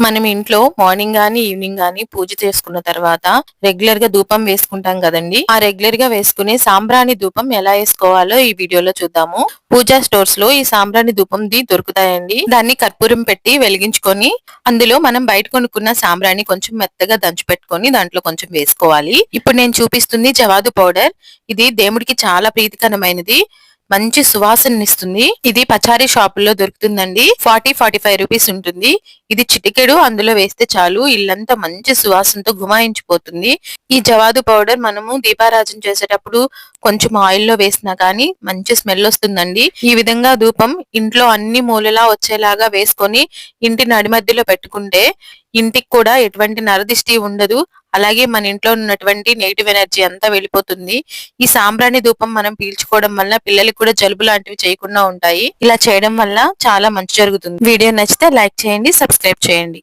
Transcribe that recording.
మనం ఇంట్లో మార్నింగ్ గాని ఈవినింగ్ గాని పూజ చేసుకున్న తర్వాత రెగ్యులర్ గా ధూపం వేసుకుంటాం కదండి. ఆ రెగ్యులర్ గా వేసుకునే సాంబ్రాణి ధూపం ఎలా వేసుకోవాలో ఈ వీడియోలో చూద్దాము. పూజా స్టోర్స్ లో ఈ సాంబ్రాణి ధూపంది దొరుకుతాయండి. దాన్ని కర్పూరం పెట్టి వెలిగించుకొని అందులో మనం బయట కొనుక్కున్న సాంబ్రాణి కొంచెం మెత్తగా దంచి పెట్టుకొని దాంట్లో కొంచెం వేసుకోవాలి. ఇప్పుడు నేను చూపిస్తుంది జవాదు పౌడర్. ఇది దేవుడికి చాలా ప్రీతికరమైనది. మంచి సువాసననిస్తుంది. ఇది పచారీ షాపుల్లో దొరుకుతుందండి. 40-45 రూపీస్ ఉంటుంది. ఇది చిటికెడు అందులో వేస్తే చాలు ఇల్లంతా మంచి సువాసనతో గుమాయించిపోతుంది. ఈ జవాదు పౌడర్ మనము దీపారాజన చేసేటప్పుడు కొంచెం ఆయిల్ లో వేసినా గానీ మంచి స్మెల్ వస్తుందండి. ఈ విధంగా ధూపం ఇంట్లో అన్ని మూలలా వచ్చేలాగా వేసుకొని ఇంటి నడి మధ్యలో పెట్టుకుంటే ఇంటికి కూడా ఎటువంటి నరదిష్టి ఉండదు. అలాగే మన ఇంట్లో ఉన్నటువంటి నెగిటివ్ ఎనర్జీ అంతా వెళ్ళిపోతుంది. ఈ సాంబ్రాణి ధూపం మనం పీల్చుకోవడం వల్ల పిల్లలకి కూడా జలుబు లాంటివి చేయకుండా ఉంటాయి. ఇలా చేయడం వల్ల చాలా మంచి జరుగుతుంది. వీడియో నచ్చితే లైక్ చేయండి, సబ్స్క్రైబ్ చేయండి.